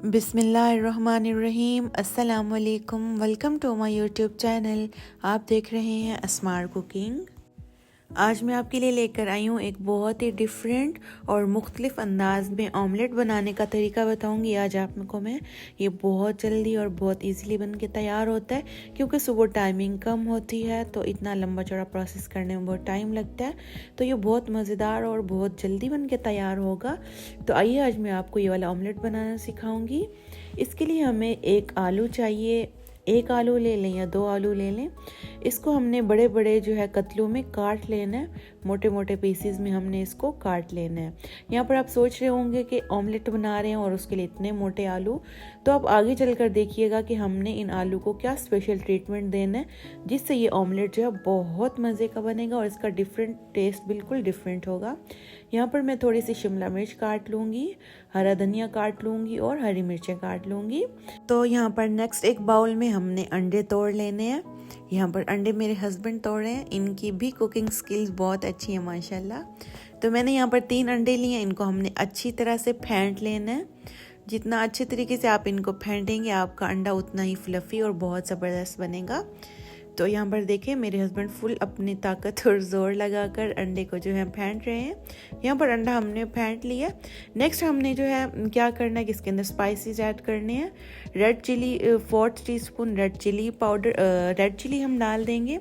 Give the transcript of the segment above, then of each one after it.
बिस्मिल्लाहिर्रहमानिर्रहीम। अस्सलाम वालेकुम। Welcome to my YouTube channel. आप देख रहे हैं अस्मार कुकिंग। आज मैं आपके लिए लेकर आई हूँ एक बहुत ही डिफरेंट और मुख्तलिफ अंदाज में ऑमलेट बनाने का तरीका बताऊँगी आज आपको मैं। ये बहुत जल्दी और बहुत इजीली बन के तैयार होता है, क्योंकि सुबह टाइमिंग कम होती है तो इतना लंबा चौड़ा प्रोसेस करने में बहुत टाइम लगता है। तो ये बहुत मज़ेदार और बहुत जल्दी बन के तैयार होगा। तो आइए आज मैं आपको ये वाला ऑमलेट बनाना सिखाऊंगी। इसके लिए हमें एक आलू चाहिए। एक आलू ले लें या दो आलू ले लें। इसको हमने बड़े बड़े जो है कतलों में काट लेना है, मोटे मोटे पीसेस में हमने इसको काट लेना है। यहाँ पर आप सोच रहे होंगे कि ऑमलेट बना रहे हैं और उसके लिए इतने मोटे आलू, तो आप आगे चलकर देखिएगा कि हमने इन आलू को क्या स्पेशल ट्रीटमेंट देना है जिससे ये ऑमलेट जो है बहुत मज़े का बनेगा और इसका डिफरेंट टेस्ट बिल्कुल डिफरेंट होगा। यहाँ पर मैं थोड़ी सी शिमला मिर्च काट लूँगी, हरा धनिया काट लूँगी और हरी मिर्चें काट लूँगी। तो यहाँ पर नेक्स्ट एक बाउल में हमने अंडे तोड़ लेने हैं। यहाँ पर अंडे मेरे हस्बैंड तोड़े हैं, इनकी भी कुकिंग स्किल्स बहुत अच्छी है माशाल्लाह। तो मैंने यहाँ पर 3 अंडे लिए हैं। इनको हमने अच्छी तरह से फेंट लेना है। जितना अच्छे तरीके से आप इनको फेंटेंगे आपका अंडा उतना ही फ्लफ़ी और बहुत ज़बरदस्त बनेगा। तो यहाँ पर देखें मेरे हस्बैंड फुल अपनी ताकत और ज़ोर लगाकर अंडे को जो है फेंट रहे हैं। यहाँ पर अंडा हमने फेंट लिया। नेक्स्ट हमने जो है क्या करना है कि इसके अंदर स्पाइसेस ऐड करने हैं। Red chilli 4 teaspoon red chilli powder, red chilli हम डाल देंगे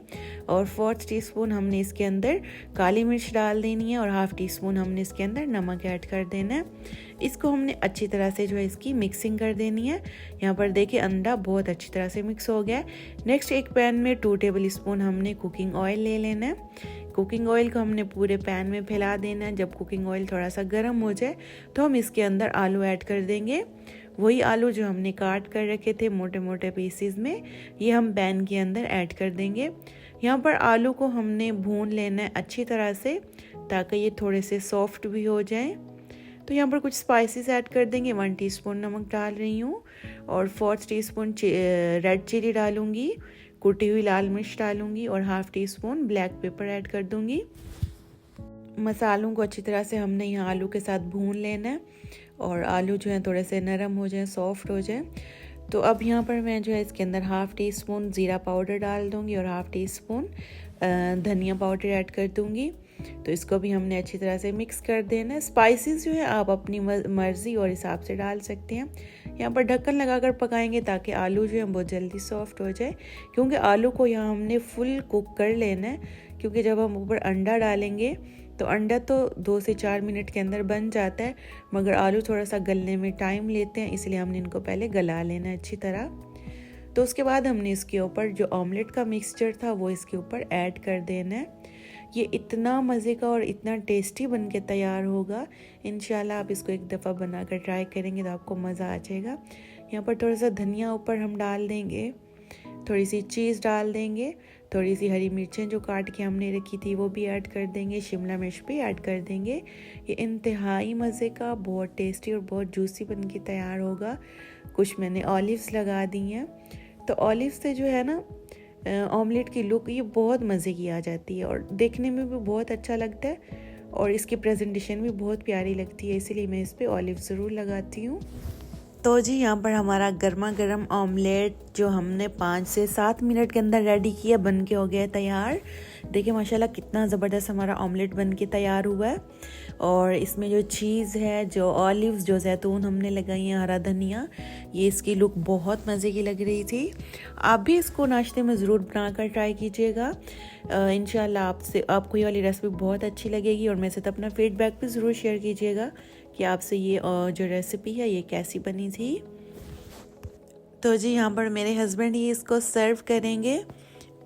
और 4 टीस्पून हमने इसके अंदर काली मिर्च डाल देनी है और 1/2 टीस्पून हमने इसके अंदर नमक ऐड कर देना है। इसको हमने अच्छी तरह से जो है इसकी मिक्सिंग कर देनी है। यहाँ पर देखिए अंडा बहुत अच्छी तरह से मिक्स हो गया है। नेक्स्ट एक पैन में 2 टेबल स्पून हमने कुकिंग ऑयल ले लेना है। कुकिंग ऑयल को हमने पूरे पैन में फैला देना है। जब कुकिंग ऑयल थोड़ा सा गर्म हो जाए तो हम इसके अंदर आलू ऐड कर देंगे। वही आलू जो हमने काट कर रखे थे मोटे मोटे पीसेस में, ये हम पैन के अंदर ऐड कर देंगे। यहाँ पर आलू को हमने भून लेना है अच्छी तरह से ताकि ये थोड़े से सॉफ्ट भी हो जाए। तो यहाँ पर कुछ स्पाइसेस ऐड कर देंगे। 1 टीस्पून नमक डाल रही हूँ और 4 टीस्पून रेड चिली डालूंगी, कुटी हुई लाल मिर्च डालूंगी और 1/2 टीस्पून ब्लैक पेपर ऐड कर दूंगी। मसालों को अच्छी तरह से हमने यहाँ आलू के साथ भून लेना है और आलू जो है थोड़े से नरम हो जाए, सॉफ्ट हो जाए। तो अब यहाँ पर मैं जो है इसके अंदर 1/2 टीस्पून ज़ीरा पाउडर डाल दूँगी और 1/2 टीस्पून धनिया पाउडर ऐड कर दूँगी। तो इसको भी हमने अच्छी तरह से मिक्स कर देना है। स्पाइसेस जो है आप अपनी मर्ज़ी और हिसाब से डाल सकते हैं। यहाँ पर ढक्कन लगाकर पकाएंगे ताकि आलू जो है बहुत जल्दी सॉफ्ट हो जाए, क्योंकि आलू को यहाँ हमने फुल कुक कर लेना है। क्योंकि जब हम ऊपर अंडा डालेंगे तो अंडा तो 2 से 4 मिनट के अंदर बन जाता है, मगर आलू थोड़ा सा गलने में टाइम लेते हैं, इसलिए हमने इनको पहले गला लेना है अच्छी तरह। तो उसके बाद हमने इसके ऊपर जो ऑमलेट का मिक्सचर था वो इसके ऊपर ऐड कर देना है। ये इतना मज़े का और इतना टेस्टी बन के तैयार होगा। इंशाल्लाह आप इसको एक दफ़ा बनाकर ट्राई करेंगे तो आपको मज़ा आ जाएगा। यहाँ पर थोड़ा सा धनिया ऊपर हम डाल देंगे, थोड़ी सी चीज़ डाल देंगे, थोड़ी सी हरी मिर्चें जो काट के हमने रखी थी वो भी ऐड कर देंगे, शिमला मिर्च भी ऐड कर देंगे। ये इंतहाई मज़े का, बहुत टेस्टी और बहुत जूसी बन के तैयार होगा। कुछ मैंने ऑलिव्स लगा दी हैं, तो ऑलिव्स से जो है ना ऑमलेट की लुक ये बहुत मज़े की आ जाती है और देखने में भी बहुत अच्छा लगता है और इसकी प्रेजेंटेशन भी बहुत प्यारी लगती है, इसीलिए मैं इस पर ऑलिव ज़रूर लगाती हूँ। तो जी यहाँ पर हमारा गर्मा गर्म ऑमलेट जो हमने 5 से 7 मिनट के अंदर रेडी किया बन के हो गया है तैयार। देखिए माशाल्लाह कितना ज़बरदस्त हमारा ऑमलेट बन के तैयार हुआ है। और इसमें जो चीज़ है, जो ऑलिव्स, जो जैतून हमने लगाई हैं, हरा धनिया, ये इसकी लुक बहुत मज़े की लग रही थी। आप भी इसको नाश्ते में ज़रूर बनाकर ट्राई कीजिएगा। इंशाल्लाह आपको ये वाली रेसिपी बहुत अच्छी लगेगी और मेरे साथ अपना फीडबैक भी ज़रूर शेयर कीजिएगा कि आपसे ये जो रेसिपी है ये कैसी बनी थी। तो जी यहाँ पर मेरे हस्बैंड ही इसको सर्व करेंगे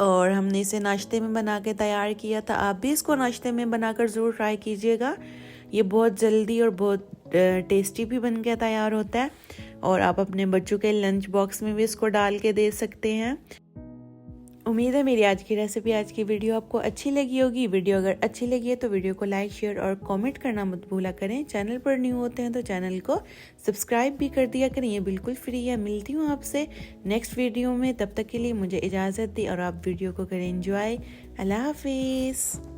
और हमने इसे नाश्ते में बना के तैयार किया था। आप भी इसको नाश्ते में बनाकर ज़रूर ट्राई कीजिएगा। ये बहुत जल्दी और बहुत टेस्टी भी बन के तैयार होता है और आप अपने बच्चों के लंच बॉक्स में भी इसको डाल के दे सकते हैं। उम्मीद है मेरी आज की रेसिपी, आज की वीडियो आपको अच्छी लगी होगी। वीडियो अगर अच्छी लगी है तो वीडियो को लाइक, शेयर और कमेंट करना मत भूला करें। चैनल पर न्यू होते हैं तो चैनल को सब्सक्राइब भी कर दिया करें, ये बिल्कुल फ्री है। मिलती हूँ आपसे नेक्स्ट वीडियो में, तब तक के लिए मुझे इजाज़त दी और आप वीडियो को करें एंजॉय। अल्लाह हाफिज़।